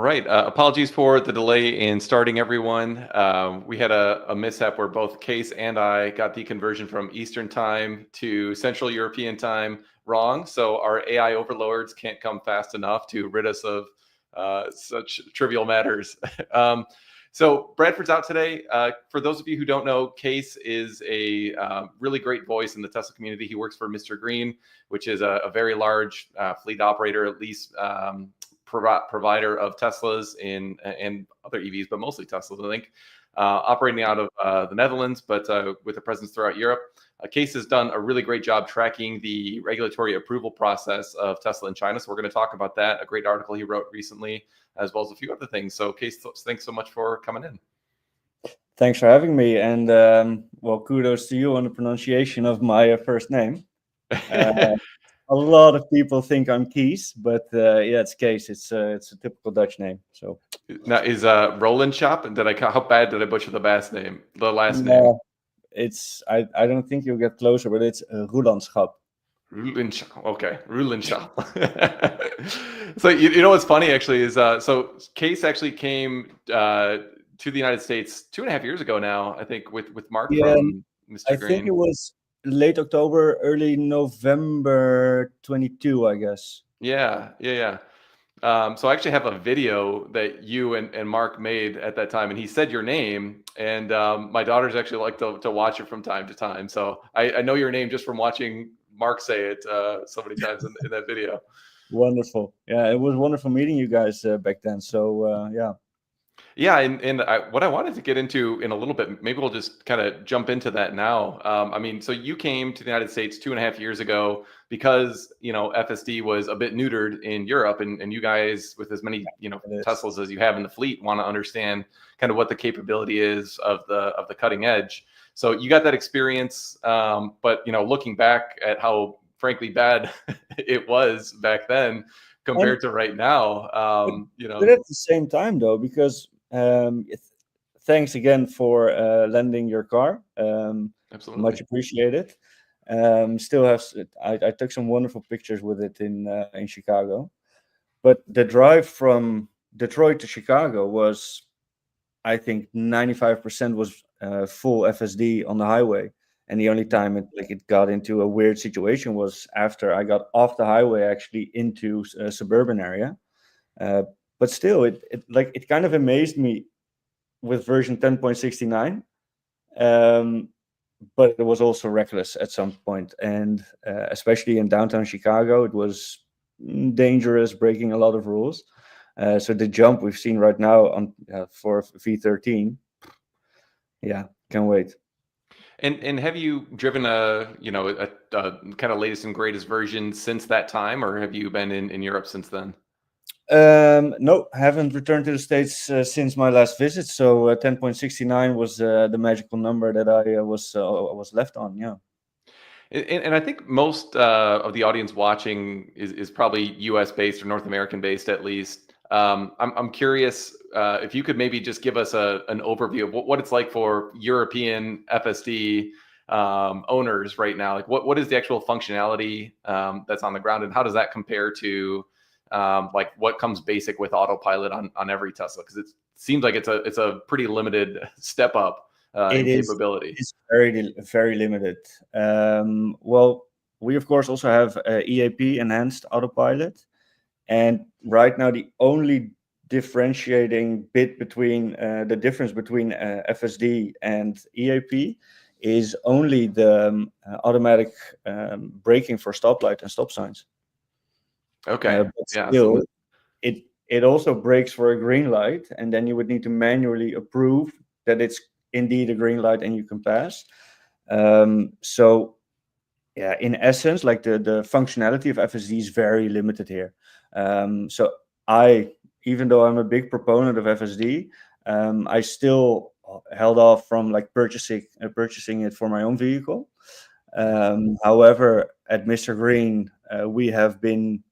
right. Apologies for the delay in starting, everyone. We had a mishap where both Case and I got the conversion from Eastern time to Central European time wrong. So our AI overlords can't come fast enough to rid us of such trivial matters. So Bradford's out today. For those of you who don't know, Case is a really great voice in the Tesla community. He works for MisterGreen, which is a very large fleet operator, at least provider of Teslas and other EVs, but mostly Teslas, I think, operating out of the Netherlands, but with a presence throughout Europe. Case has done a really great job tracking the regulatory approval process of Tesla in China. So we're going to talk about that, a great article he wrote recently, as well as a few other things. So Case, thanks so much for coming in. Thanks for having me. And well, kudos to you on the pronunciation of my first name. A lot of people think I'm Kees, but yeah, it's Kees. It's a typical Dutch name. So now is Roelandschap, and how bad did I butcher the last name? It's I don't think you'll get closer, but it's Roelandschap. Roelandschap. Okay, Roelandschap. So you know what's funny actually is so Case actually came to the United States 2.5 years ago now, I think, with Mark from MisterGreen. I think it was late October, early November 22, I guess. Yeah. So I actually have a video that you and Mark made at that time, and he said your name, and my daughters actually like to watch it from time to time. So I know your name just from watching Mark say it so many times in that video. Wonderful. Yeah, it was wonderful meeting you guys back then. So yeah. Yeah, and what I wanted to get into in a little bit, maybe we'll just kind of jump into that now. I mean, so you came to the United States 2.5 years ago because, FSD was a bit neutered in Europe, and you guys, with as many, Teslas as you have in the fleet, want to understand kind of what the capability is of the cutting edge. So you got that experience, but, looking back at how, frankly, bad it was back then compared to right now, But at the same time, though, because thanks again for lending your car. Absolutely. Much appreciated. I took some wonderful pictures with it in Chicago. But the drive from Detroit to Chicago was, I think, 95% was full FSD on the highway. And the only time it got into a weird situation was after I got off the highway, actually into a suburban area. But still, it kind of amazed me with version 10.69. But it was also reckless at some point, and especially in downtown Chicago, it was dangerous, breaking a lot of rules. So the jump we've seen right now on for V13, yeah, can't wait. And have you driven a kind of latest and greatest version since that time, or have you been in Europe since then? No, haven't returned to the States since my last visit. So 10.69 was the magical number that I was left on. Yeah. And I think most of the audience watching is probably U.S. based or North American based, at least. I'm curious if you could maybe just give us an overview of what it's like for European FSD owners right now. Like what is the actual functionality that's on the ground, and how does that compare to like what comes basic with autopilot on every Tesla? Because it seems like it's a pretty limited step up in capability. It's very, very limited. Well, we of course also have EAP, enhanced autopilot, and right now the only differentiating bit between the difference between FSD and EAP is only the automatic braking for stoplight and stop signs. Okay. But still, it also brakes for a green light, and then you would need to manually approve that it's indeed a green light and you can pass. So yeah, in essence, like the functionality of FSD is very limited here. So even though I'm a big proponent of FSD, I still held off from like purchasing it for my own vehicle. However, at MisterGreen, we have been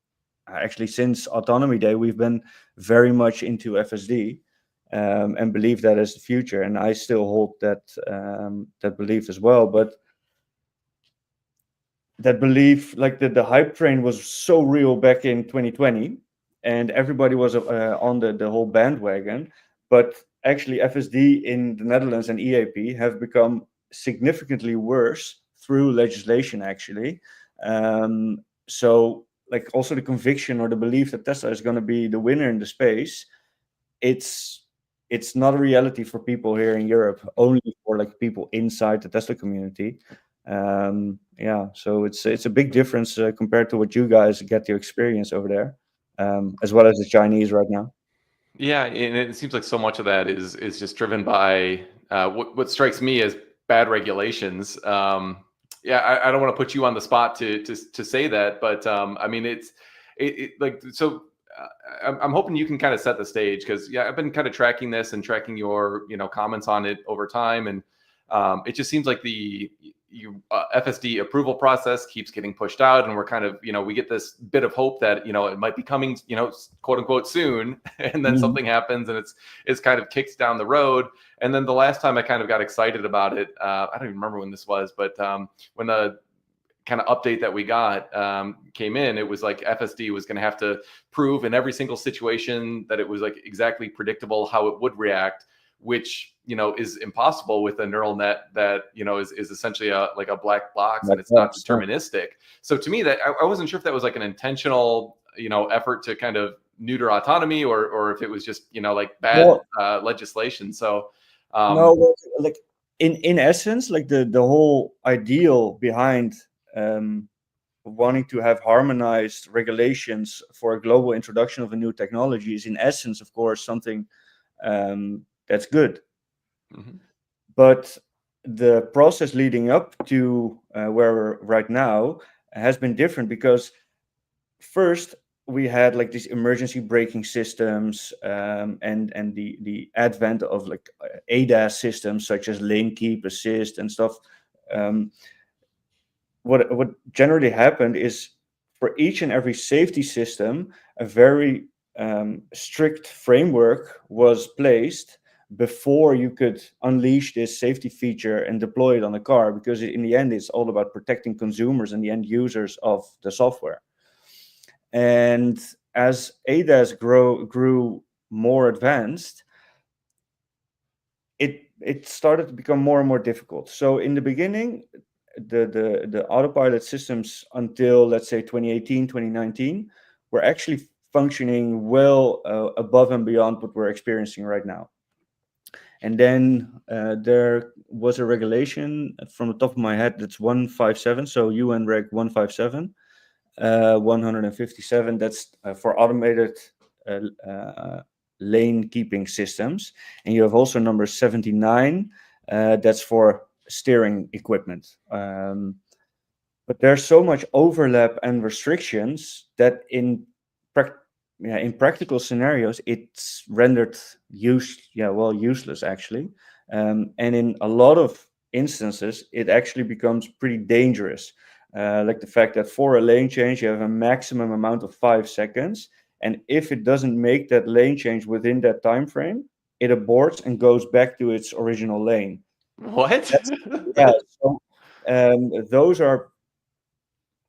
actually since Autonomy Day, we've been very much into FSD and believe that is the future. And I still hold that belief as well. But that belief, like the hype train was so real back in 2020. and everybody was on the whole bandwagon. But actually, FSD in the Netherlands and EAP have become significantly worse through legislation, actually. So, like, also the conviction or the belief that Tesla is going to be the winner in the space, it's not a reality for people here in Europe, only for like people inside the Tesla community. Yeah, so it's a big difference compared to what you guys get to experience over there, as well as the Chinese right now. Yeah, and it seems like so much of that is just driven by what strikes me as bad regulations. Yeah, I don't want to put you on the spot to say that, but I mean it like so. I'm hoping you can kind of set the stage, because yeah, I've been kind of tracking this and tracking your comments on it over time, and it just seems like the FSD approval process keeps getting pushed out, and we're kind of we get this bit of hope that it might be coming quote unquote soon, and then something happens and it's kind of kicked down the road. And then the last time I kind of got excited about it, I don't even remember when this was, but when the kind of update that we got came in, it was like FSD was going to have to prove in every single situation that it was like exactly predictable how it would react, which is impossible with a neural net that is essentially like a black box, and it's not deterministic. So to me, that I wasn't sure if that was like an intentional effort to kind of neuter autonomy, or if it was just like bad legislation. So no, like in essence, like the whole ideal behind wanting to have harmonized regulations for a global introduction of a new technology is in essence, of course, something that's good. But the process leading up to where we're right now has been different, because first we had like these emergency braking systems, and the advent of like ADAS systems such as lane keep assist and stuff. What generally happened is, for each and every safety system, a very strict framework was placed before you could unleash this safety feature and deploy it on a car, because in the end it's all about protecting consumers and the end users of the software. And as ADAS grew more advanced, it started to become more and more difficult. So in the beginning, the autopilot systems until, let's say, 2018, 2019, were actually functioning well above and beyond what we're experiencing right now. And then there was a regulation from the top of my head that's 157, so UN Reg 157, 157. That's for automated lane keeping systems. And you have also number 79. That's for steering equipment. But there's so much overlap and restrictions that in practical scenarios, it's rendered useless actually. And in a lot of instances, it actually becomes pretty dangerous. Like the fact that for a lane change, you have a maximum amount of 5 seconds. And if it doesn't make that lane change within that time frame, it aborts and goes back to its original lane. What? Yeah. So those are,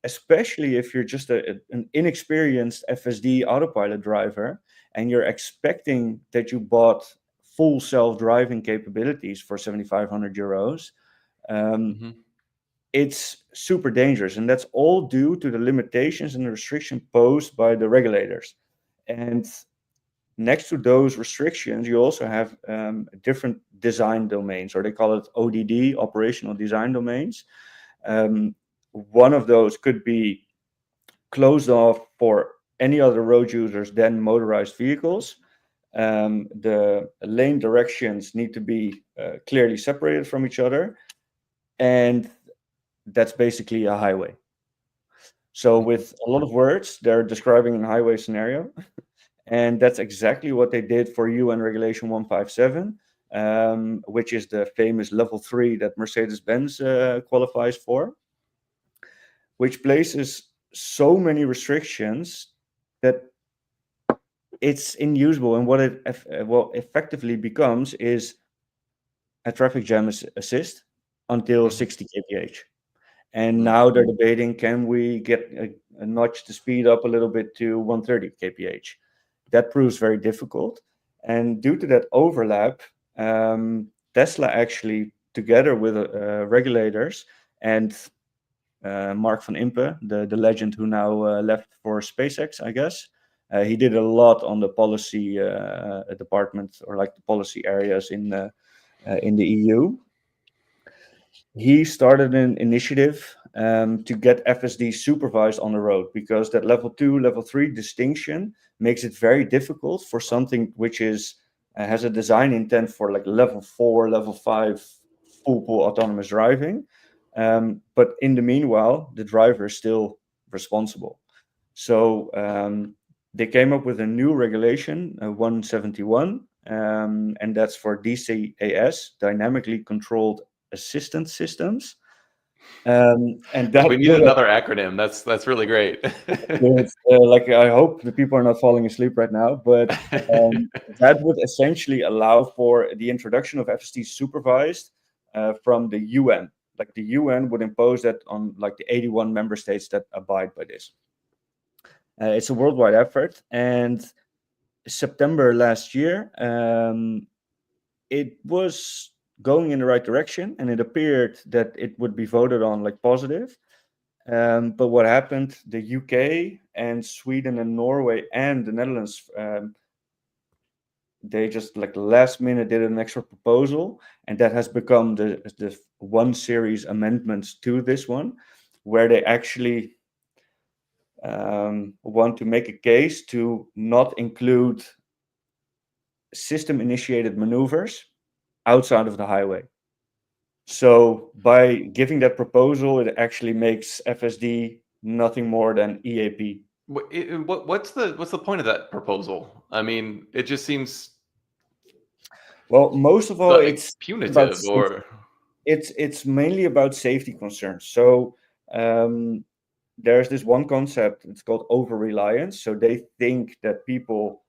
especially if you're just an inexperienced FSD autopilot driver and you're expecting that you bought full self-driving capabilities for 7,500 euros, it's super dangerous. And that's all due to the limitations and the restriction posed by the regulators. And next to those restrictions, you also have different design domains, or they call it ODD, operational design domains. One of those could be closed off for any other road users than motorized vehicles. The lane directions need to be clearly separated from each other. And that's basically a highway. So with a lot of words, they're describing a highway scenario. And that's exactly what they did for UN Regulation 157, which is the famous level 3 that Mercedes-Benz qualifies for, which places so many restrictions that it's unusable. And what it effectively becomes is a traffic jam assist until 60 kph. And now they're debating, can we get a notch to speed up a little bit to 130 kph? that proves very difficult. And due to that overlap, Tesla actually, together with regulators and Mark van Impe, the legend who now left for SpaceX, I guess, he did a lot on the policy department, or like the policy areas in the EU. He started an initiative to get FSD supervised on the road, because that level 2, level 3 distinction makes it very difficult for something which is has a design intent for like level 4, level 5 full autonomous driving. But in the meanwhile, the driver is still responsible. So they came up with a new regulation, 171, and that's for DCAS, dynamically controlled assistance systems. And that We need another acronym. That's really great. like, I hope the people are not falling asleep right now, but that would essentially allow for the introduction of FSD supervised from the UN. Like the UN would impose that on like the 81 member states that abide by this. It's a worldwide effort, and September last year, it was going in the right direction, and it appeared that it would be voted on like positive. But what happened? The UK and Sweden and Norway and the Netherlands, they just like last minute did an extra proposal, and that has become the 1 series amendments to this one, where they actually want to make a case to not include system-initiated maneuvers outside of the highway. So by giving that proposal, it actually makes FSD nothing more than EAP. What's the point of that proposal? I mean, it just seems, well, most of all, like, it's punitive, about or it's mainly about safety concerns. So there's this one concept, it's called over-reliance. So they think that people,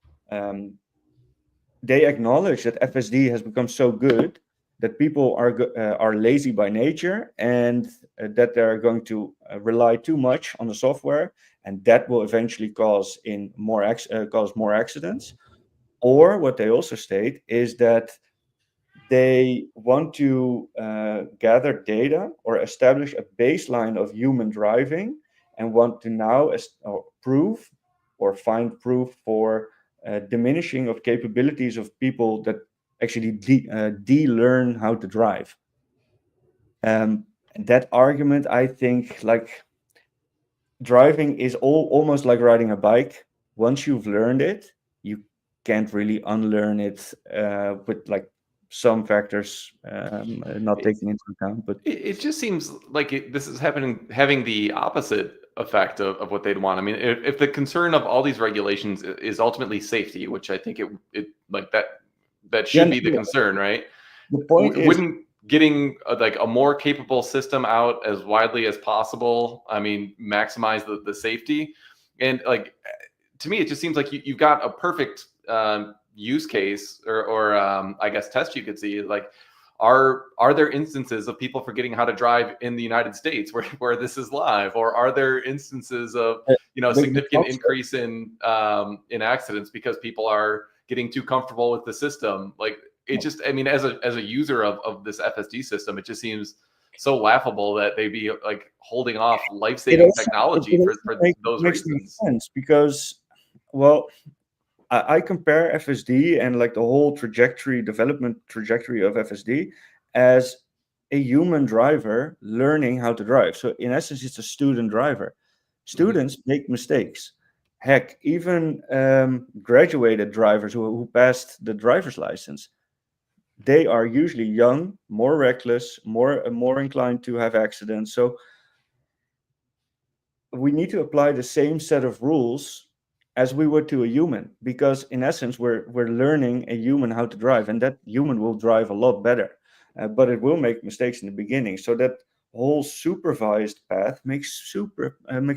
they acknowledge that FSD has become so good that people are lazy by nature, and that they're going to rely too much on the software, and that will eventually cause more accidents. Or what they also state is that they want to gather data or establish a baseline of human driving, and want to now prove or find proof for diminishing of capabilities of people that actually de-learn how to drive. That argument, I think, like, driving is almost like riding a bike. Once you've learned it, you can't really unlearn it with like some factors not taken into account. But it just seems like this is having the opposite effect of what they'd want. I mean, if the concern of all these regulations is ultimately safety, which I think it like that should be the concern, right? The point is, wouldn't getting like a more capable system out as widely as possible, I mean, maximize the safety? And like, to me, it just seems like you've got a perfect use case, or I guess test you could see. Like, are there instances of people forgetting how to drive in the United States where this is live, or are there instances of significant increase in accidents because people are getting too comfortable with the system? Like, it just, I mean, as a user of this FSD system, it just seems so laughable that they'd be like holding off life-saving technology for those reasons. Sense, because, well, I compare FSD and like the whole development trajectory of FSD as a human driver learning how to drive. So in essence, it's a student driver. Students make mistakes. Heck, even graduated drivers who passed the driver's license, they are usually young, more reckless, more inclined to have accidents. So we need to apply the same set of rules as we would to a human, because in essence we're learning a human how to drive, and that human will drive a lot better, but it will make mistakes in the beginning. So that whole supervised path makes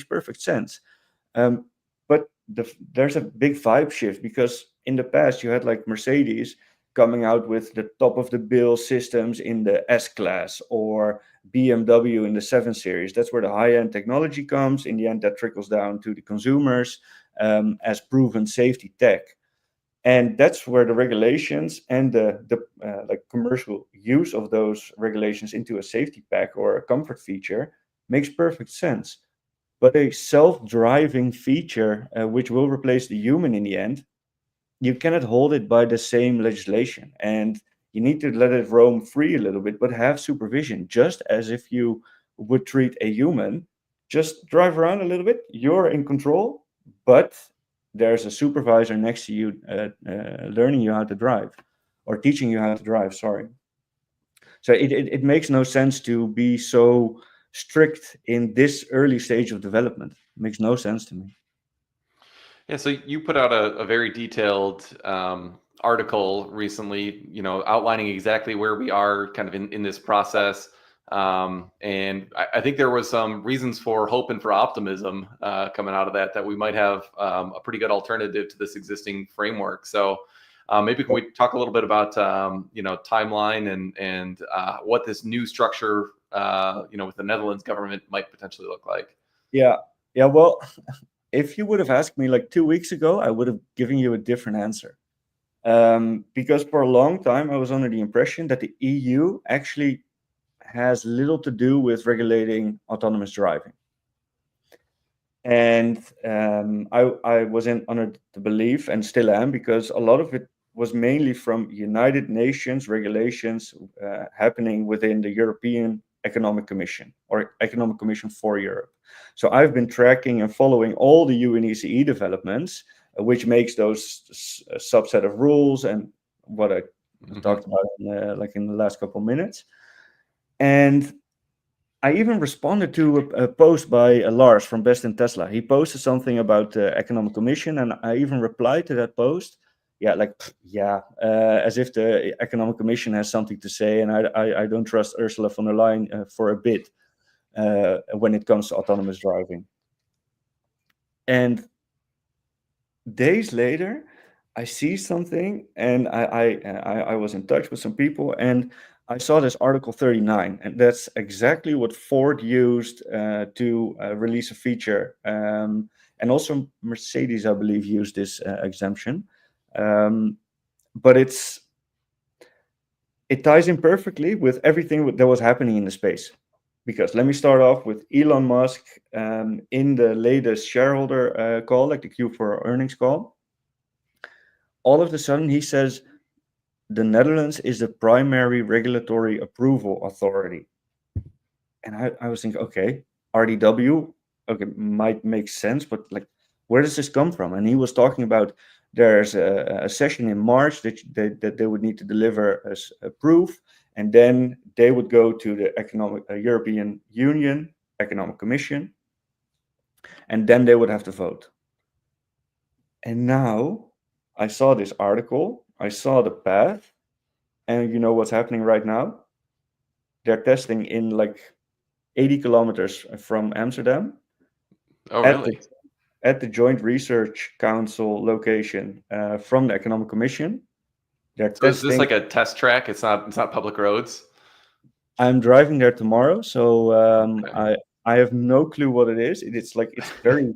perfect sense. But there's a big vibe shift, because in the past you had like Mercedes coming out with the top of the bill systems in the S-Class, or BMW in the 7 Series. That's where the high-end technology comes. In the end, that trickles down to the consumers as proven safety tech. And that's where the regulations and the like commercial use of those regulations into a safety pack or a comfort feature makes perfect sense. But a self-driving feature, which will replace the human in the end, you cannot hold it by the same legislation, and you need to let it roam free a little bit, but have supervision, just as if you would treat a human. Just drive around a little bit, you're in control, but there's a supervisor next to you, learning you how to drive, or teaching you how to drive, sorry. So it makes no sense to be so strict in this early stage of development. It makes no sense to me. Yeah, so you put out a very detailed article recently, outlining exactly where we are kind of in this process. And I think there was some reasons for hope and for optimism coming out of that we might have a pretty good alternative to this existing framework. So maybe can we talk a little bit about timeline and what this new structure with the Netherlands government might potentially look like? Yeah. Well, if you would have asked me like 2 weeks ago, I would have given you a different answer. Because for a long time, I was under the impression that the EU actually has little to do with regulating autonomous driving. And I was under the belief, and still am, because a lot of it was mainly from United Nations regulations happening within the European Economic Commission, or Economic Commission for Europe. So I've been tracking and following all the UNECE developments, which makes those subset of rules and what I talked about in the last couple of minutes. And I even responded to a post by Lars from Best in Tesla. He posted something about the Economic Commission, and I even replied to that post. As if the Economic Commission has something to say, and I don't trust Ursula von der Leyen for a bit when it comes to autonomous driving. And days later, I see something, and I was in touch with some people, and I saw this Article 39, and that's exactly what Ford used to release a feature. And also Mercedes, I believe, used this exemption. But it ties in perfectly with everything that was happening in the space. Because let me start off with Elon Musk in the latest shareholder call, like the Q4 earnings call. All of a sudden, he says, the Netherlands is the primary regulatory approval authority. And I was thinking, okay, RDW, okay, might make sense, but like, where does this come from? And he was talking about there's a session in March that they would need to deliver as a proof, and then they would go to the European Union Economic Commission, and then they would have to vote. And now I saw this article, I saw the path, and you know what's happening right now? They're testing in like 80 kilometers from Amsterdam. Oh, really? At the Joint Research Council location from the Economic Commission. They're So is testing. this like a test track? It's not public roads? I'm driving there tomorrow, so Okay. I have no clue what it is. It's very,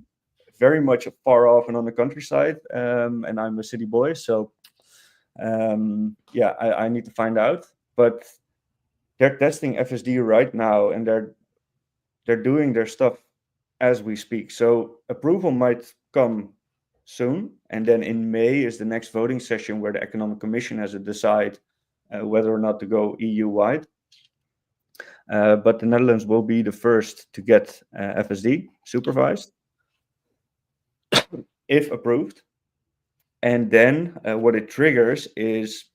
very much far off and on the countryside, and I'm a city boy, so I need to find out. But they're testing FSD right now, and they're doing their stuff as we speak. So approval might come soon, and then in May is the next voting session where the Economic Commission has to decide whether or not to go EU-wide. But the Netherlands will be the first to get FSD supervised, if approved. And then what it triggers is,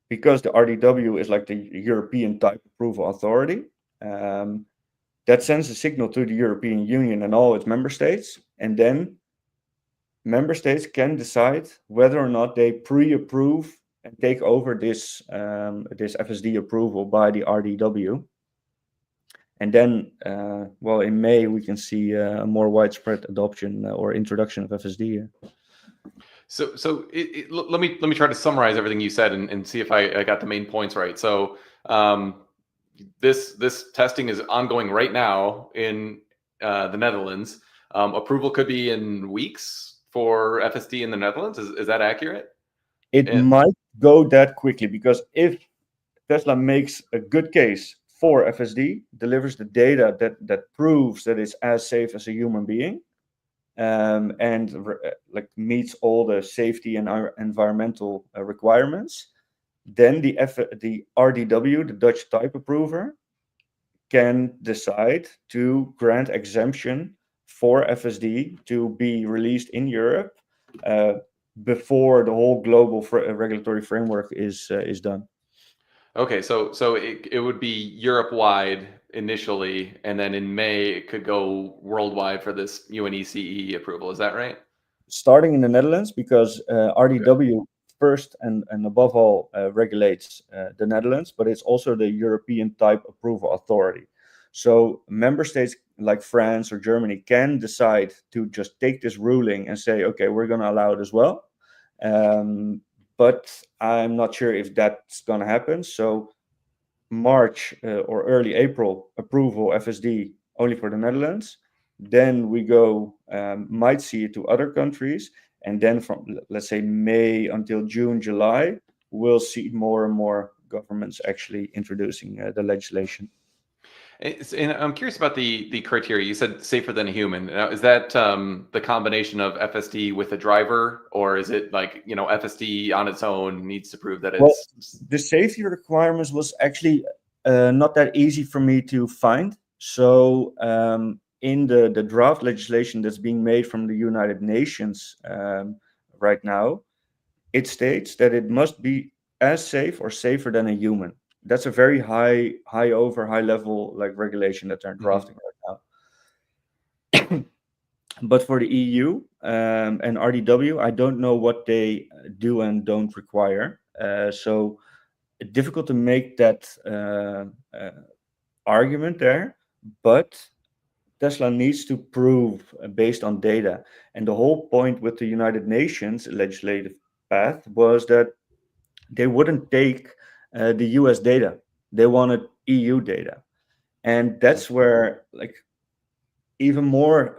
because the RDW is like the European type approval authority, that sends a signal to the European Union and all its member states, and then member states can decide whether or not they pre-approve and take over this FSD approval by the RDW. And then, in May, we can see a more widespread adoption or introduction of FSD. So let me try to summarize everything you said and see if I got the main points right. So this testing is ongoing right now in the Netherlands. Approval could be in weeks for FSD in the Netherlands. Is that accurate? It might go that quickly, because if Tesla makes a good case for FSD, delivers the data that proves that it's as safe as a human being, and like meets all the safety and environmental requirements, then the RDW, the Dutch type approver, can decide to grant exemption for FSD to be released in Europe before the whole global regulatory framework is done. Okay, so it would be Europe-wide initially, and then in May it could go worldwide for this UNECE approval. Is that right? Starting in the Netherlands, because RDW first and above all regulates the Netherlands, but it's also the European Type Approval Authority. So member states like France or Germany can decide to just take this ruling and say, okay, we're going to allow it as well. But I'm not sure if that's going to happen. So March or early April approval FSD only for the Netherlands. Then we go, might see it to other countries. And then from, let's say, May until June, July, we'll see more and more governments actually introducing the legislation. And I'm curious about the criteria. You said safer than a human. Now, is that the combination of FSD with a driver, or is it like, FSD on its own needs to prove that it's... Well, the safety requirements was actually not that easy for me to find. So in the draft legislation that's being made from the United Nations right now, it states that it must be as safe or safer than a human. That's a very high level like regulation that they're drafting right now. But for the EU and RDW, I don't know what they do and don't require. So difficult to make that argument there. But Tesla needs to prove based on data. And the whole point with the United Nations legislative path was that they wouldn't take the US data. They wanted EU data. And that's where like even more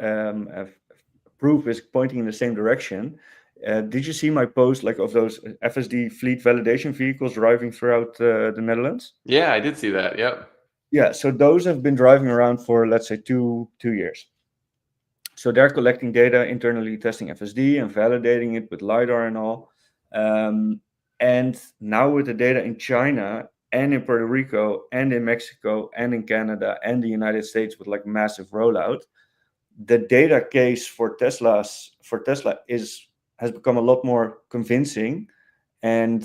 proof is pointing in the same direction. Did you see my post like of those FSD fleet validation vehicles driving throughout the Netherlands? Yeah, I did see that. Yep. Yeah, so those have been driving around for, let's say, two years. So they're collecting data, internally testing FSD and validating it with LiDAR and all. And now with the data in China and in Puerto Rico and in Mexico and in Canada and the United States with like massive rollout, the data case for Tesla has become a lot more convincing, and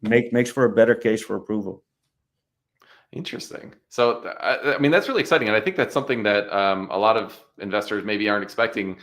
makes for a better case for approval. Interesting. So, I mean, that's really exciting. And I think that's something that a lot of investors maybe aren't expecting.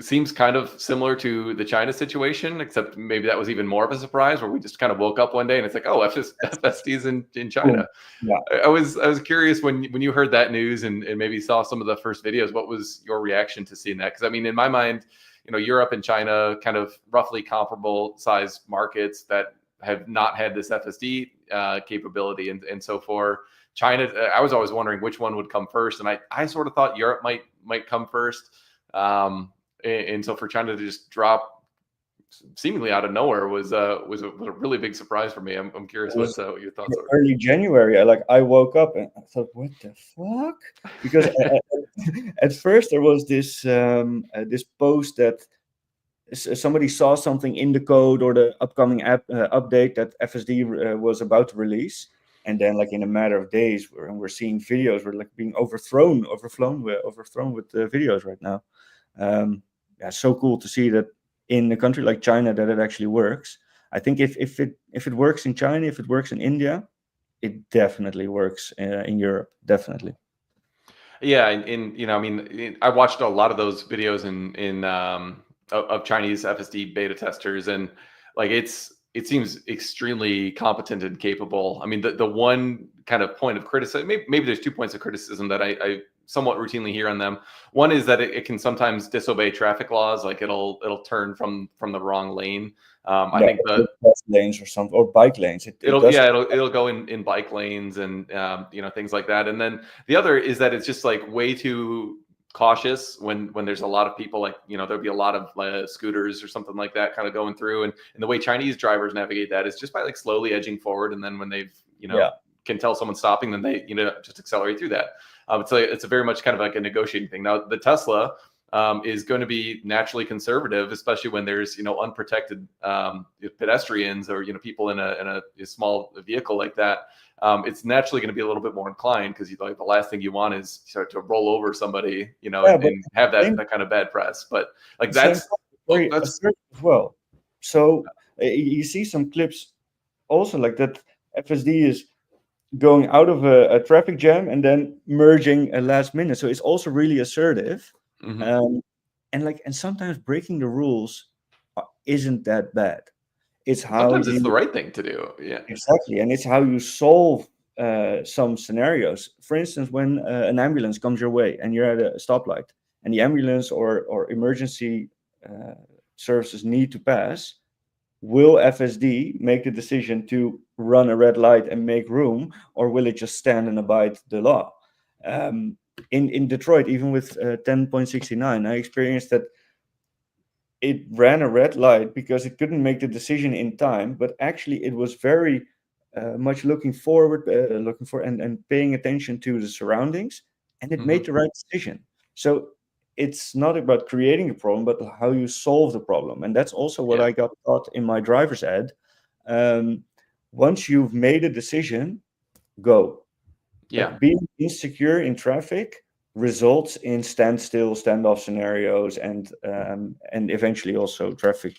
Seems kind of similar to the China situation, except maybe that was even more of a surprise, where we just kind of woke up one day and it's like, oh, FSD's in China. Yeah. I was curious when you heard that news and maybe saw some of the first videos, what was your reaction to seeing that? Because I mean, in my mind, Europe and China, kind of roughly comparable size markets that have not had this FSD capability. And so for China, I was always wondering which one would come first. And I sort of thought Europe might come first. And so for China to just drop seemingly out of nowhere was a really big surprise for me. I'm curious what your thoughts are. Early January, I woke up and I thought, what the fuck? Because at first there was this post that somebody saw something in the code or the upcoming update that FSD was about to release, and then like in a matter of days, we're seeing videos, we're like being overthrown with videos right now. So cool to see that in a country like China that it actually works. I think if it works in China, if it works in India, it definitely works in Europe, definitely. Yeah, I watched a lot of those videos of Chinese FSD beta testers, and like it seems extremely competent and capable. I mean, the one kind of point of criticism, maybe there's 2 points of criticism that I somewhat routinely hear on them. One is that it can sometimes disobey traffic laws, like it'll turn from the wrong lane. I think the lanes or something, or bike lanes. It'll go in bike lanes and things like that. And then the other is that it's just like way too cautious when there's a lot of people, like, there'll be a lot of scooters or something like that kind of going through, and the way Chinese drivers navigate that is just by like slowly edging forward, and then when they've can tell someone's stopping, then they just accelerate through that. It's a very much kind of like a negotiating thing. Now the Tesla is going to be naturally conservative, especially when there's unprotected pedestrians or people in a small vehicle like that. It's naturally going to be a little bit more inclined, because like the last thing you want is start to roll over somebody, and have that kind of bad press. But like that's assertive as well. So you see some clips also like that. FSD is going out of a traffic jam and then merging at last minute. So it's also really assertive. Mm-hmm. And sometimes breaking the rules isn't that bad. It's how sometimes it's the right thing to do. Yeah, exactly, and it's how you solve some scenarios. For instance, when an ambulance comes your way and you're at a stoplight, and the ambulance or emergency services need to pass, will FSD make the decision to run a red light and make room, or will it just stand and abide the law? In Detroit, even with 10.69, I experienced that it ran a red light because it couldn't make the decision in time, but actually it was very much looking forward, and paying attention to the surroundings, and it made the right decision. So it's not about creating a problem, but how you solve the problem. And that's also what I got taught in my driver's ed. Once you've made a decision, go. Yeah. Like being insecure in traffic results in standstill, standoff scenarios, and eventually also traffic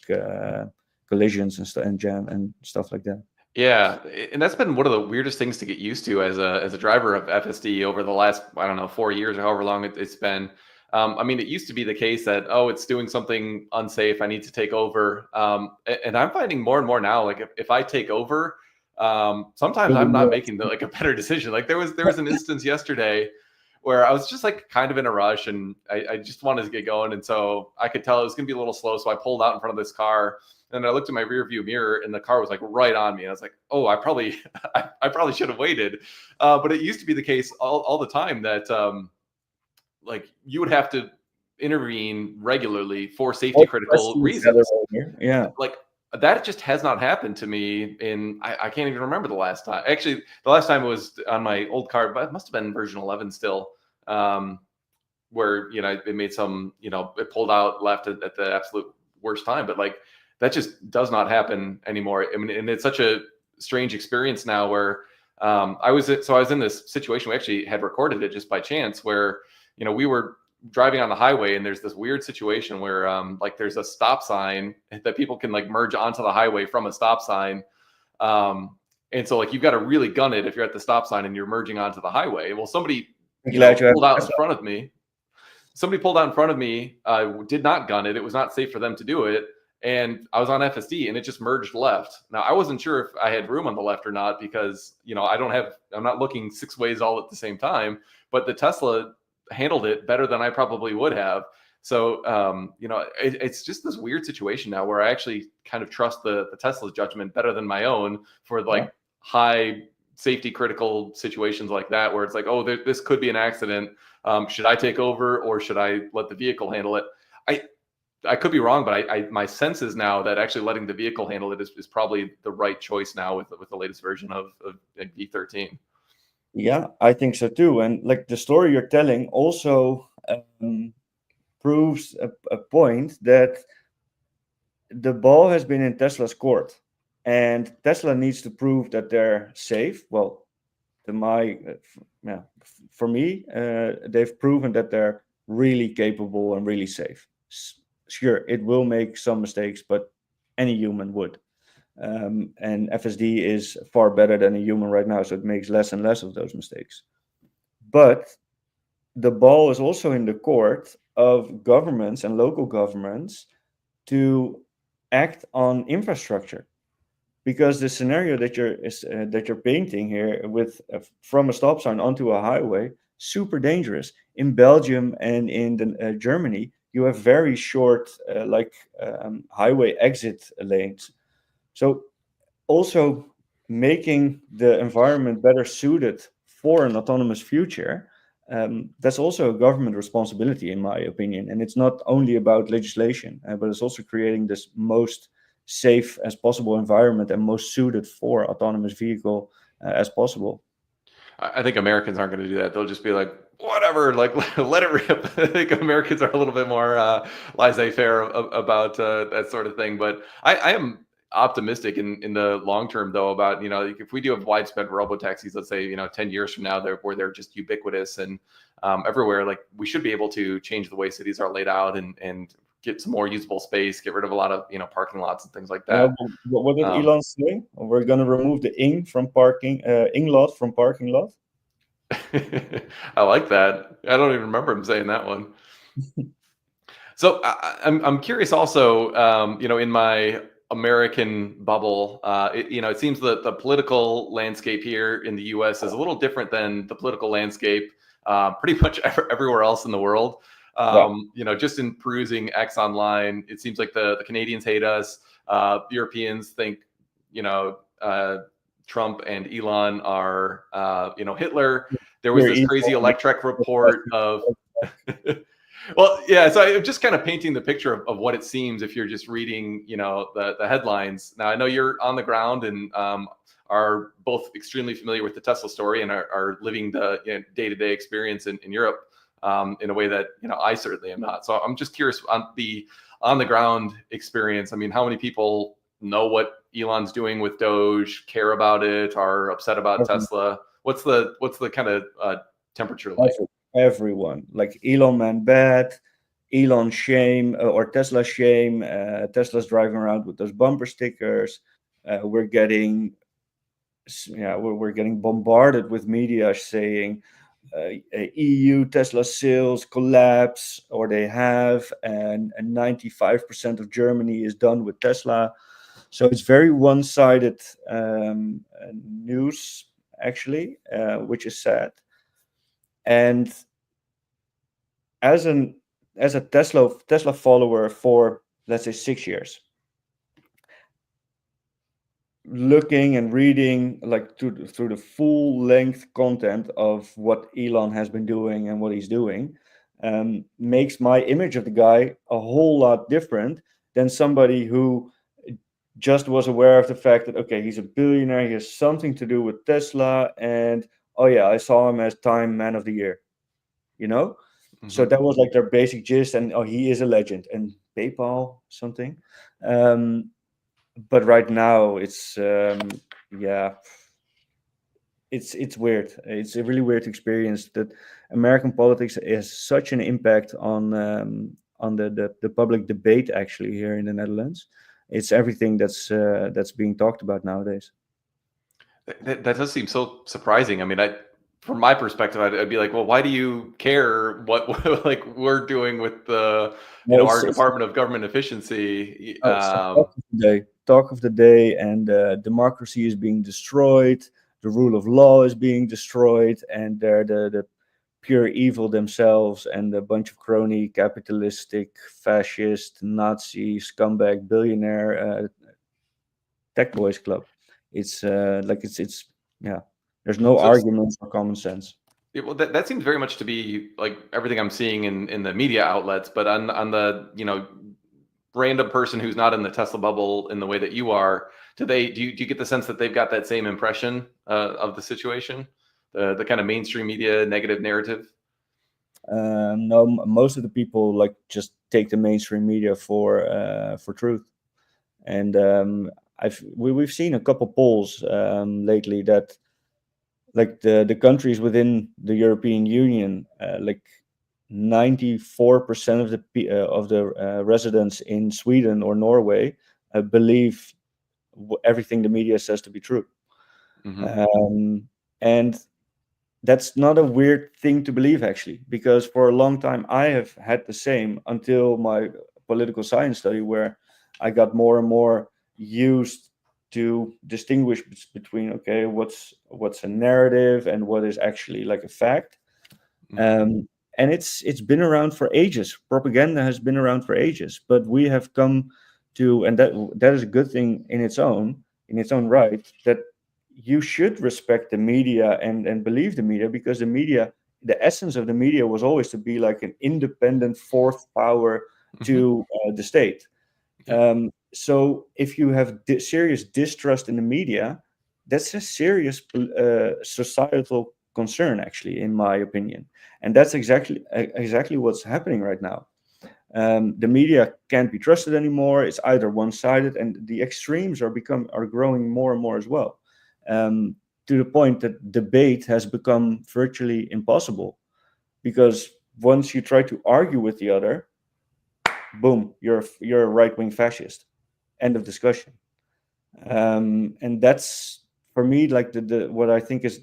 collisions and jam and stuff like that. Yeah, and that's been one of the weirdest things to get used to as a driver of FSD over the last, I don't know, 4 years or however long it's been. I mean, it used to be the case that, it's doing something unsafe, I need to take over. And I'm finding more and more now, like if I take over, sometimes I'm not making a better decision. Like there was an instance yesterday where I was just like kind of in a rush, and I just wanted to get going. And so I could tell it was going to be a little slow. So I pulled out in front of this car, and I looked at my rear view mirror, and the car was like right on me. And I was like, oh, I probably should have waited. But it used to be the case all the time that like you would have to intervene regularly for safety critical reasons. Yeah. Like that just has not happened to me I can't even remember the last time. Actually, the last time it was on my old car, but it must have been version 11 still, where, it made some, it pulled out left at the absolute worst time. But like, that just does not happen anymore. I mean, and it's such a strange experience now where I was in this situation. We actually had recorded it just by chance where, we were driving on the highway, and there's this weird situation where like there's a stop sign that people can like merge onto the highway from a stop sign. And so like you've got to really gun it if you're at the stop sign and you're merging onto the highway. Well, somebody pulled out in front of me. Somebody pulled out in front of me, did not gun it. It was not safe for them to do it. And I was on FSD, and it just merged left. Now, I wasn't sure if I had room on the left or not because, I'm not looking 6 ways all at the same time. But the Tesla handled it better than I probably would have. So, it's just this weird situation now where I actually kind of trust the Tesla's judgment better than my own for like high safety critical situations like that, where it's like, oh, this could be an accident. Should I take over or should I let the vehicle handle it? I could be wrong, but my sense is now that actually letting the vehicle handle it is probably the right choice now with the latest version of V13. Yeah, I think so too. And like the story you're telling also proves a point that the ball has been in Tesla's court, and Tesla needs to prove that they're safe. Well, for me, they've proven that they're really capable and really safe. Sure, it will make some mistakes, but any human would. And FSD is far better than a human right now, so it makes less and less of those mistakes. But the ball is also in the court of governments and local governments to act on infrastructure, because the scenario that you're painting here with from a stop sign onto a highway, super dangerous. In Belgium and in Germany, you have very short highway exit lanes. So also making the environment better suited for an autonomous future that's also a government responsibility, in my opinion. And it's not only about legislation, but it's also creating this most safe as possible environment and most suited for autonomous vehicle as possible. I think Americans aren't going to do that. They'll just be like, whatever, like let it rip. I think Americans are a little bit more laissez-faire about that sort of thing. But I am optimistic in the long term, though, about, you know, if we do have widespread robotaxis, let's say, you know, 10 years from now, where they're just ubiquitous and everywhere, like we should be able to change the way cities are laid out and get some more usable space, get rid of a lot of, you know, parking lots and things like that. What did Elon say? We're going to remove the ing from parking, ing lot from parking lot. I like that. I don't even remember him saying that one. So I'm curious also, you know, in my American bubble, you know, it seems that the political landscape here in the U.S. is a little different than the political landscape pretty much everywhere else in the world. You know, just in perusing X online, it seems like the Canadians hate us. Europeans think, you know, Trump and Elon are, you know, Hitler. There was this crazy Electrek report of, well, yeah. So I'm just kind of painting the picture of what it seems if you're just reading, you know, the headlines. Now I know you're on the ground and are both extremely familiar with the Tesla story and are living the, you know, day-to-day experience in Europe in a way that, you know, I certainly am not. So I'm just curious on the ground experience. I mean, how many people know what Elon's doing with Doge, care about it, are upset about Tesla? What's the kind of temperature like? Everyone, like Elon man bad, Elon shame, or Tesla shame. Tesla's driving around with those bumper stickers. We're getting bombarded with media saying EU Tesla sales collapse, or they have, and 95% of Germany is done with Tesla. So it's very one-sided news, actually, which is sad. And as a Tesla follower for, let's say, 6 years, looking and reading like through the full length content of what Elon has been doing and what he's doing, makes my image of the guy a whole lot different than somebody who just was aware of the fact that, okay, he's a billionaire, he has something to do with Tesla, and oh yeah, I saw him as Time Man of the Year, you know. Mm-hmm. So that was like their basic gist, and oh, he is a legend, and PayPal something. But right now it's it's weird. It's a really weird experience that American politics has such an impact on the public debate actually here in the Netherlands. It's everything that's being talked about nowadays. That does seem so surprising. I mean, from my perspective, I'd be like, well, why do you care what like we're doing with the, you know, our Department of Government Efficiency? Talk of the day, and democracy is being destroyed. The rule of law is being destroyed, and they're the pure evil themselves, and a bunch of crony, capitalistic, fascist, Nazi, scumbag, billionaire tech boys club. It's it's there's no arguments or common sense. Well, that seems very much to be like everything I'm seeing in the media outlets, but on the, you know, random person who's not in the Tesla bubble in the way that you are, do you get the sense that they've got that same impression of the situation, the kind of mainstream media negative narrative? No, most of the people like just take the mainstream media for truth, and we've seen a couple polls lately that like the countries within the European Union, like 94% of the residents in Sweden or Norway believe everything the media says to be true. Mm-hmm. And that's not a weird thing to believe, actually, because for a long time I have had the same until my political science study, where I got more and more used to distinguish between, okay, what's a narrative and what is actually like a fact. Mm-hmm. And it's been around for ages. Propaganda has been around for ages, but we have come to, and that is a good thing in its own right, that you should respect the media and believe the media, because the media the essence of the media was always to be like an independent fourth power to the state. So if you have serious distrust in the media, that's a serious societal concern, actually, in my opinion. And that's exactly what's happening right now. The media can't be trusted anymore. It's either one-sided, and the extremes are growing more and more as well, to the point that debate has become virtually impossible, because once you try to argue with the other, boom, you're a right-wing fascist. End of discussion. And that's, for me, like the what I think is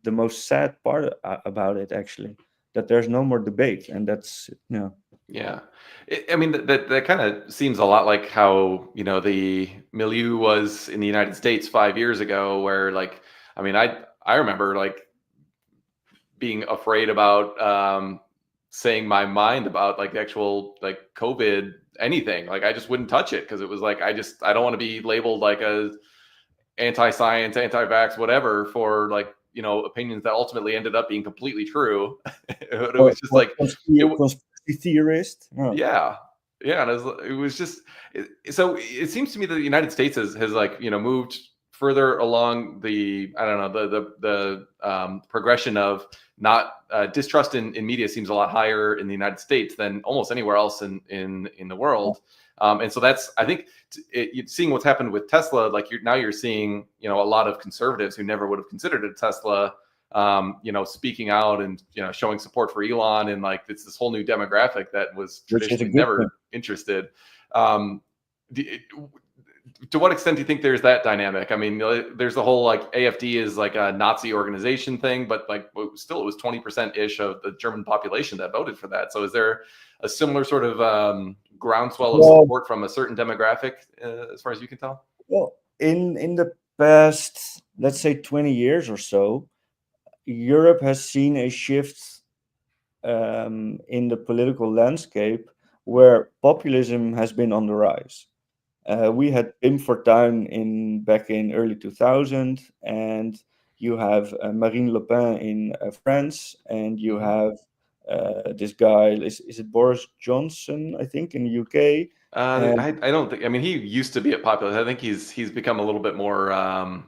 the most sad part about it, actually, that there's no more debate, and that's Yeah. I mean, that kind of seems a lot like how, the milieu was in the United States 5 years ago, where like, I mean, I remember like being afraid about saying my mind about like the actual like COVID anything. Like I just wouldn't touch it because it was like, I don't want to be labeled like a anti-science, anti-vax, whatever, for like, opinions that ultimately ended up being completely true. It was just like, conspiracy theorist. yeah. Yeah. And it was just, so it seems to me that the United States has like, moved further along the, I don't know, the progression of not distrust in media seems a lot higher in the United States than almost anywhere else in the world. And so that's, I think, seeing what's happened with Tesla, like you're seeing, a lot of conservatives who never would have considered a Tesla, speaking out and, showing support for Elon. And like, it's this whole new demographic that was traditionally never interested. To what extent do you think there's that dynamic? I mean, there's the whole like AFD is like a Nazi organization thing, but like still it was 20% ish of the German population that voted for that. So is there a similar sort of groundswell of support from a certain demographic as far as you can tell? Well, in the past, let's say 20 years or so, Europe has seen a shift in the political landscape where populism has been on the rise. We had Pim Fortuyn back in early 2000, and you have Marine Le Pen in France, and you have this guy, is it Boris Johnson, I think, in the UK. I don't think, I mean, he used to be a populist. I think he's become a little bit more but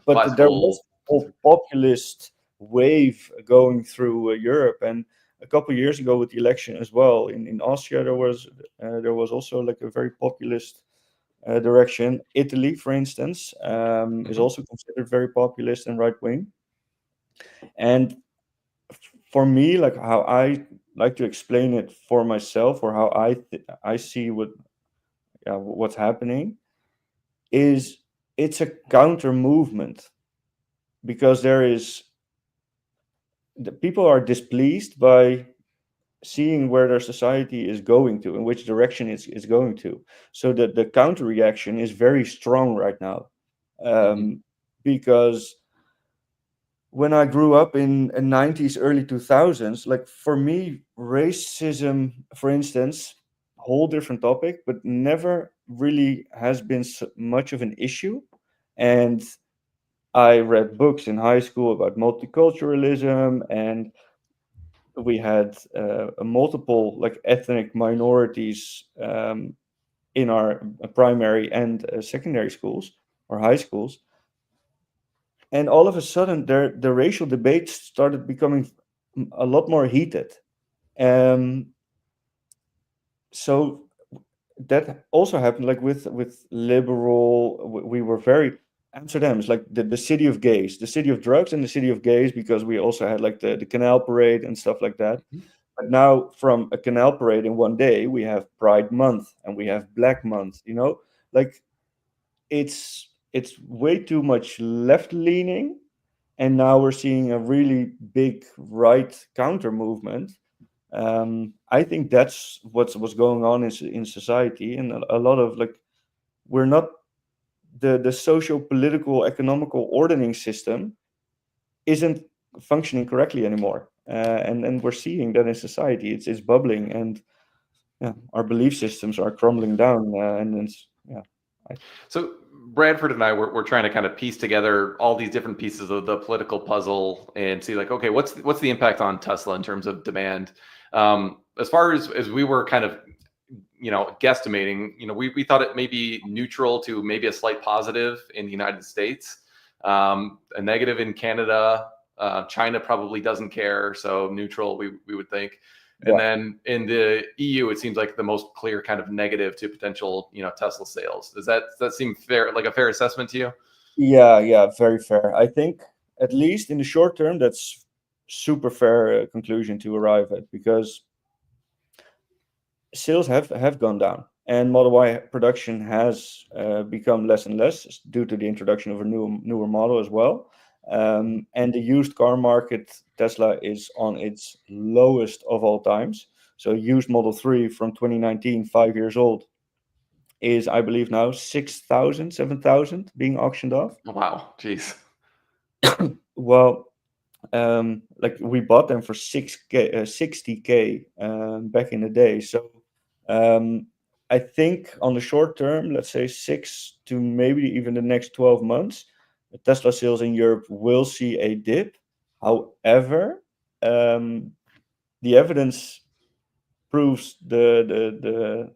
classical. there was a populist wave going through Europe, and a couple of years ago with the election as well in Austria, there was also like a very populist direction. Italy, for instance, is also considered very populist and right wing. And for me, like how I like to explain it for myself, or how I see what's happening, is it's a counter movement, because the people are displeased by seeing where their society is going to, in which direction it's going to. So that the counter reaction is very strong right now, because when I grew up in the 90s, early 2000s, like for me, racism, for instance, whole different topic, but never really has been much of an issue. And I read books in high school about multiculturalism, and we had multiple like ethnic minorities in our primary and secondary schools or high schools. And all of a sudden, the racial debates started becoming a lot more heated. So that also happened, like with liberal. We were very, Amsterdam is like the city of gays, the city of drugs, and the city of gays, because we also had like the canal parade and stuff like that. But now, from a canal parade in one day, we have Pride Month and we have Black Month. Like it's way too much left leaning, and now we're seeing a really big right counter movement. I think that's what's going on in society, and a lot of like, we're not, the social, political, economical ordering system isn't functioning correctly anymore, and we're seeing that in society. It's bubbling, and our belief systems are crumbling down, and it's So Bradford and I we're trying to kind of piece together all these different pieces of the political puzzle and see like, okay, what's the impact on Tesla in terms of demand? As far as we were kind of guesstimating, we thought it may be neutral to maybe a slight positive in the United States, a negative in Canada. China probably doesn't care, so neutral we would think. And then in the EU, it seems like the most clear kind of negative to potential, Tesla sales. Does that seem fair, like a fair assessment to you? Yeah, very fair. I think at least in the short term, that's super fair conclusion to arrive at, because sales have gone down, and Model Y production has become less and less due to the introduction of a newer model as well. And the used car market, Tesla is on its lowest of all times. So used Model 3 from 2019, 5 years old, is, I believe, now 6,000, 7,000 being auctioned off. Oh, wow, jeez. Well, like we bought them for 60K back in the day. So I think on the short term, let's say 6 to maybe even the next 12 months, the Tesla sales in Europe will see a dip. However, the evidence proves the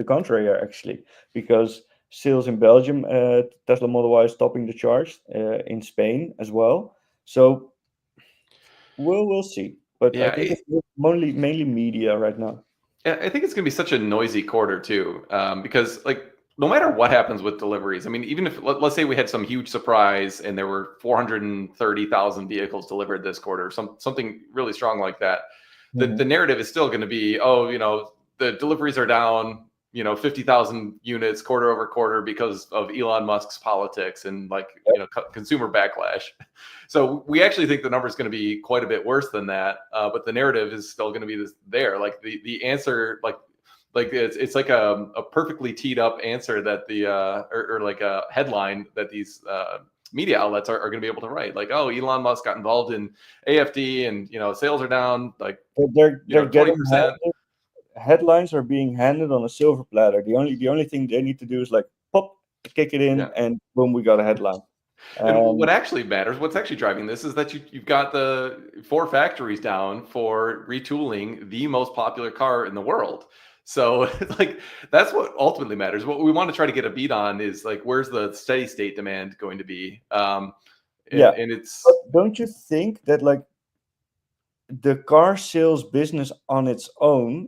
contrary actually, because sales in Belgium, Tesla Model Y is topping the charts, in Spain as well. So we'll see. But I think it's mainly media right now. I think it's going to be such a noisy quarter too, because like no matter what happens with deliveries, I mean, even if let's say we had some huge surprise and there were 430,000 vehicles delivered this quarter, something really strong like that, the narrative is still going to be, the deliveries are down, 50,000 units quarter over quarter because of Elon Musk's politics and consumer backlash. So we actually think the number is going to be quite a bit worse than that. But the narrative is still going to be there. Like the answer, like it's like a perfectly teed up answer that or like a headline that these media outlets are going to be able to write. Like, oh, Elon Musk got involved in AFD and sales are down like they're 20%. Headlines are being handed on a silver platter. The only thing they need to do is like pop, kick it in, and boom, we got a headline. And what actually matters, what's actually driving this, is that you've got the 4 factories down for retooling the most popular car in the world. So like that's what ultimately matters. What we want to try to get a beat on is like, where's the steady state demand going to be? And it's. But don't you think that like the car sales business on its own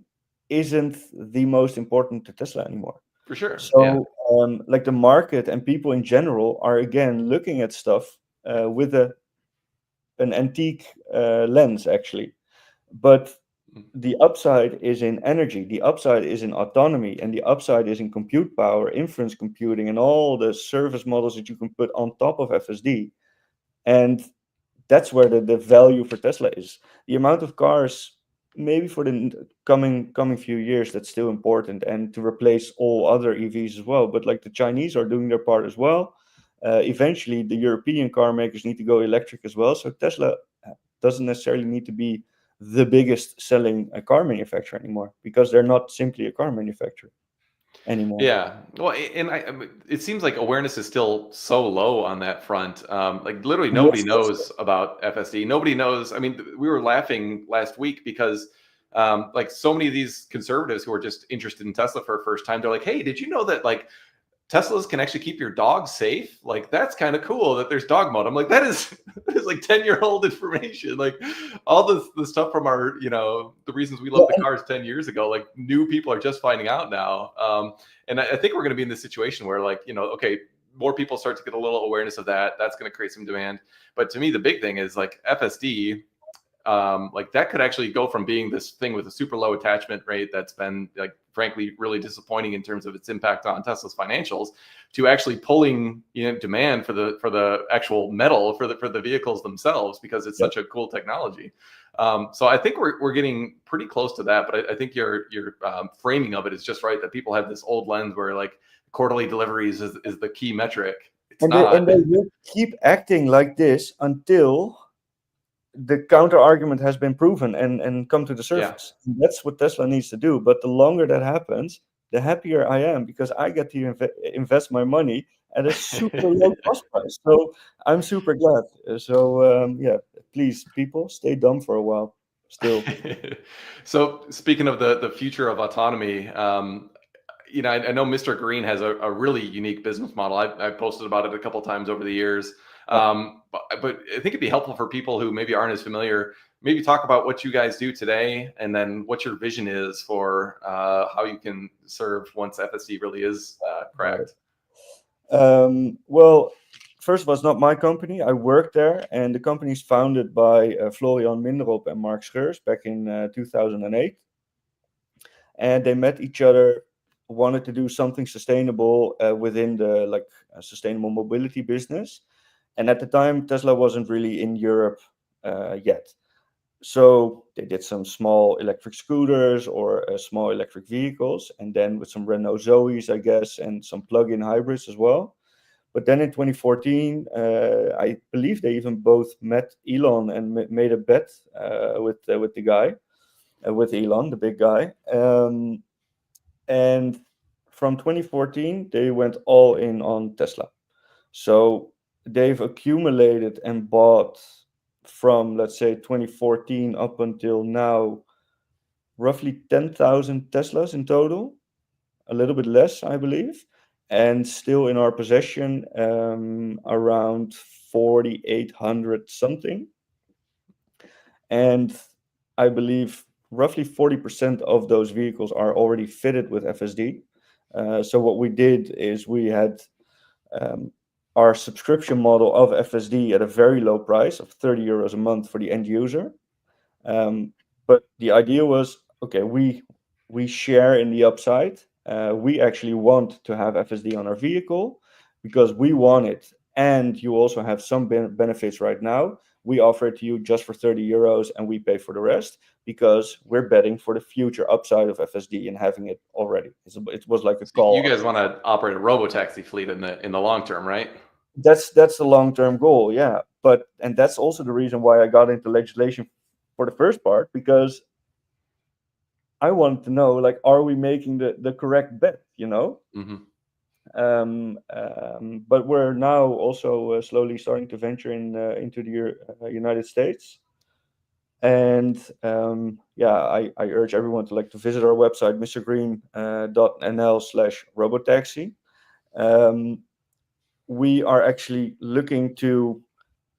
isn't the most important to Tesla anymore? For sure. So like the market and people in general are again looking at stuff with an antique lens actually. But the upside is in energy, the upside is in autonomy, and the upside is in compute power, inference computing, and all the service models that you can put on top of FSD. And that's where the value for Tesla is. The amount of cars, maybe for the coming few years, that's still important, and to replace all other EVs as well. But like the Chinese are doing their part as well. Eventually, the European car makers need to go electric as well. So Tesla doesn't necessarily need to be the biggest selling car manufacturer anymore, because they're not simply a car manufacturer anymore. Yeah, well, and it seems like awareness is still so low on that front. Like literally nobody knows about FSD. Nobody knows. I mean, we were laughing last week because like so many of these conservatives who are just interested in Tesla for the first time, they're like, hey, did you know that like Teslas can actually keep your dog safe? Like, that's kind of cool that there's dog mode. I'm like, that is like 10-year-old information. Like all the stuff from our, the reasons we loved the cars 10 years ago, like new people are just finding out now. And I think we're going to be in this situation where like, okay, more people start to get a little awareness of that. That's going to create some demand. But to me, the big thing is like FSD, like that could actually go from being this thing with a super low attachment rate that's been like frankly really disappointing in terms of its impact on Tesla's financials, to actually pulling demand for the actual metal for the vehicles themselves, because it's such a cool technology. So I think we're getting pretty close to that, but I think your framing of it is just right, that people have this old lens where like quarterly deliveries is the key metric. It's not. And they will keep acting like this until the counter argument has been proven and come to the surface. Yeah. That's what Tesla needs to do. But the longer that happens, the happier I am, because I get to invest my money at a super low cost price. So I'm super glad. Yeah, please, people, stay dumb for a while. Still. So speaking of the future of autonomy, I know MisterGreen has a really unique business model. I've posted about it a couple times over the years. But I think it'd be helpful for people who maybe aren't as familiar. Maybe talk about what you guys do today, and then what your vision is for how you can serve once FSD really is cracked. Well, first of all, it's not my company. I work there, and the company is founded by Florian Minderop and Mark Scheurs back in 2008. And they met each other, wanted to do something sustainable within the sustainable mobility business. And at the time, Tesla wasn't really in Europe yet. So they did some small electric scooters or small electric vehicles, and then with some Renault Zoes, I guess, and some plug-in hybrids as well. But then in 2014, I believe they even both met Elon and made a bet with the guy, with Elon, the big guy. And from 2014, they went all in on Tesla. So they've accumulated and bought from, let's say, 2014 up until now, roughly 10,000 Teslas in total, a little bit less, I believe, and still in our possession, around 4,800 something. And I believe roughly 40% of those vehicles are already fitted with FSD. So what we did is we had our subscription model of FSD at a very low price of 30 euros a month for the end user. But the idea was, okay, we share in the upside. We actually want to have FSD on our vehicle because we want it. And you also have some benefits right now. We offer it to you just for 30 euros and we pay for the rest because we're betting for the future upside of FSD and having it already. It was like a call. You guys want to operate a Robotaxi fleet in the long term, right? That's the long-term goal, yeah. And that's also the reason why I got into legislation for the first part, because I wanted to know, like, are we making the correct bet, you know? Mm-hmm. But we're now also slowly starting to venture into the United States. And I urge everyone to visit our website, mrgreen.nl/robotaxi. We are actually looking to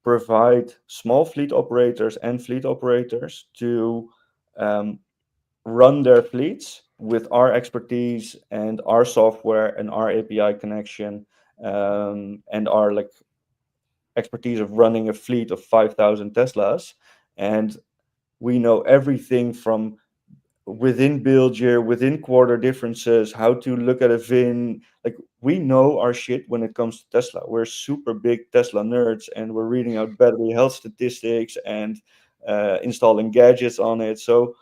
provide small fleet operators and fleet operators to run their fleets with our expertise and our software and our API connection, and our expertise of running a fleet of 5,000 Teslas. And we know everything from within build year, within quarter differences, how to look at a VIN. Like, we know our shit when it comes to Tesla. We're super big Tesla nerds, and we're reading out battery health statistics and installing gadgets on it. So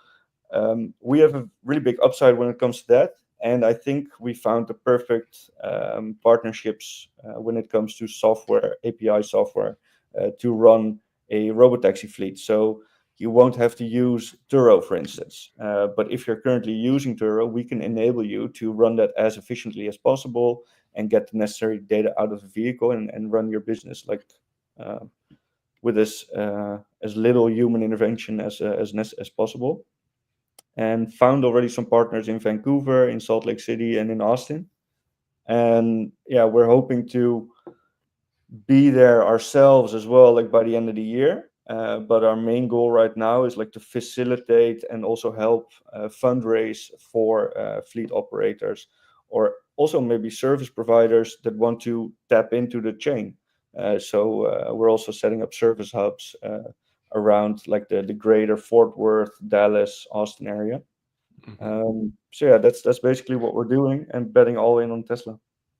we have a really big upside when it comes to that. And I think we found the perfect partnerships when it comes to software, API software, to run a robotaxi fleet. So you won't have to use Turo, for instance. But if you're currently using Turo, we can enable you to run that as efficiently as possible and get the necessary data out of the vehicle and run your business with as little human intervention as possible. And found already some partners in Vancouver, in Salt Lake City, and in Austin. And yeah, we're hoping to be there ourselves as well, by the end of the year. But our main goal right now is to facilitate and also help fundraise for fleet operators, or also maybe service providers that want to tap into the chain. So we're also setting up service hubs around the greater Fort Worth, Dallas, Austin area. Mm-hmm. So yeah, that's basically what we're doing, and betting all in on Tesla.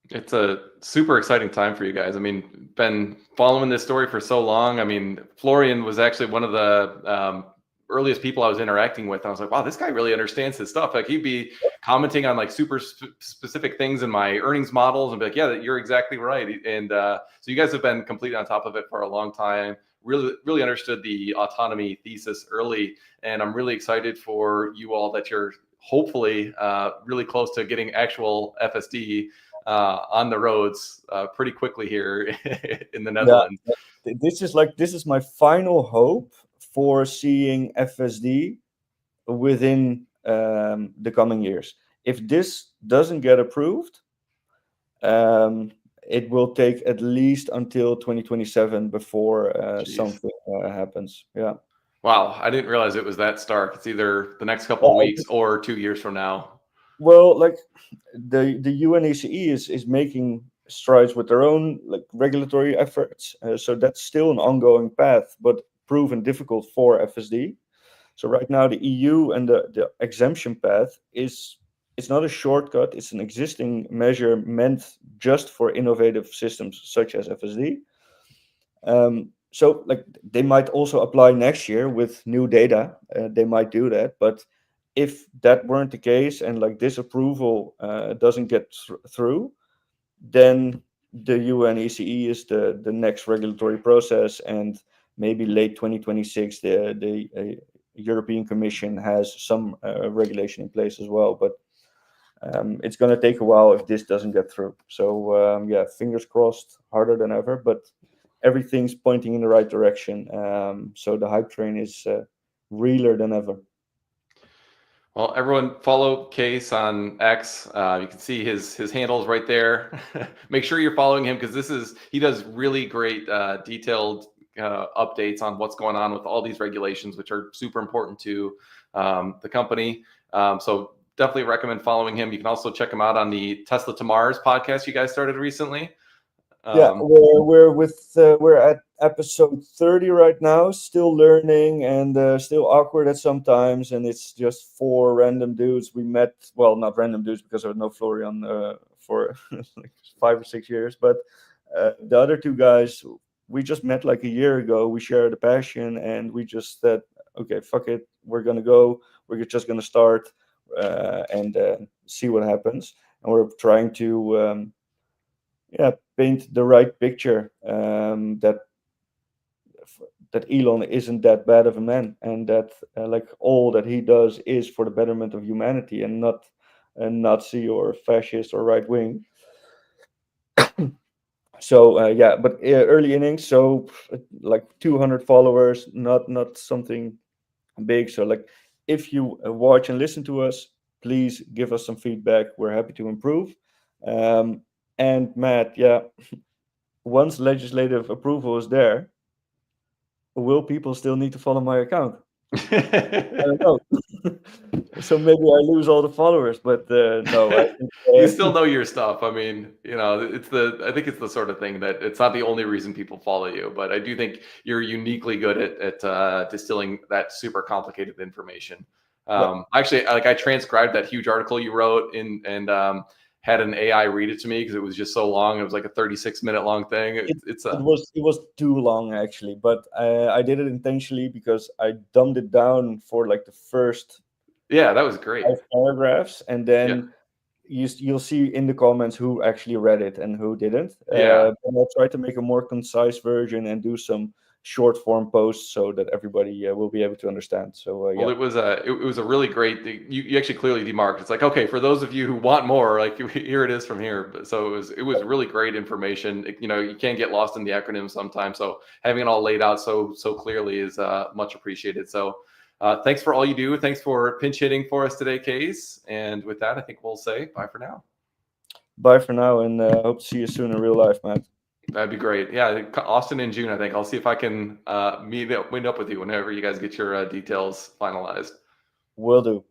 It's a super exciting time for you guys. I mean, been following this story for so long. I mean, Florian was actually one of the earliest people I was interacting with. I was like, wow, this guy really understands his stuff. Like, he'd be commenting on super specific things in my earnings models and be like, yeah, you're exactly right. And so you guys have been completely on top of it for a long time. Really understood the autonomy thesis early. And I'm really excited for you all that you're hopefully really close to getting actual FSD on the roads pretty quickly here in the Netherlands. Yeah, this is my final hope for seeing FSD within the coming years. If this doesn't get approved, it will take at least until 2027 before something happens. Yeah. Wow, I didn't realize it was that stark. It's either the next couple of Well, weeks or 2 years from now. well, like the UNECE is making strides with their own like regulatory efforts, so that's still an ongoing path, but proven difficult for FSD. So right now, the EU and the exemption path is it's not a shortcut. It's an existing measure meant just for innovative systems such as FSD. So like they might also apply next year with new data. They might do that, but if that weren't the case and like this approval doesn't get through, then the UNECE is the next regulatory process, and maybe late 2026 the European Commission has some regulation in place as well. But it's going to take a while if this doesn't get through. So yeah, fingers crossed, harder than ever, but everything's pointing in the right direction. So the hype train is realer than ever. Well, everyone follow Kees on X. You can see his handles right there. Make sure you're following him because he does really great detailed updates on what's going on with all these regulations, which are super important to the company. So definitely recommend following him. You can also check him out on the Tesla to Mars podcast you guys started recently. Yeah, we're at episode 30 right now, still learning and still awkward at some times, and it's just 4 random dudes we met. Well, not random dudes because there was no Florian for like 5 or 6 years, but the other 2 guys we just met like a year ago. We shared a passion, and we just said, okay, fuck it, we're gonna go. We're just gonna start and see what happens, and we're trying to. Paint the right picture that Elon isn't that bad of a man, and that like all that he does is for the betterment of humanity and not a Nazi or fascist or right wing. So yeah, but early innings, so like 200 followers, not something big. So like if you watch and listen to us, please give us some feedback. We're happy to improve. And Matt, yeah, once legislative approval is there, will people still need to follow my account? I don't know. So maybe I lose all the followers, but no, I think, You still know your stuff. I mean, I think it's the sort of thing that it's not the only reason people follow you, but I do think you're uniquely good at distilling that super complicated information. Actually, like I transcribed that huge article you wrote and had an AI read it to me because it was just so long. It was like a 36-minute long thing. It was too long actually, but I did it intentionally because I dumbed it down for like the first that was great 5 paragraphs, and then you'll see in the comments who actually read it and who didn't. And I'll try to make a more concise version and do some short form posts so that everybody will be able to understand. So Well, it was a really great. You actually clearly demarked. It's like, okay, for those of you who want more, like here it is from here. So it was really great information. You can get lost in the acronyms sometimes. So having it all laid out so clearly is much appreciated. So thanks for all you do. Thanks for pinch hitting for us today, Kees. And with that, I think we'll say bye for now. Bye for now, and hope to see you soon in real life, man. That'd be great. Yeah, Austin in June, I think. I'll see if I can meet up with you whenever you guys get your details finalized. Will do.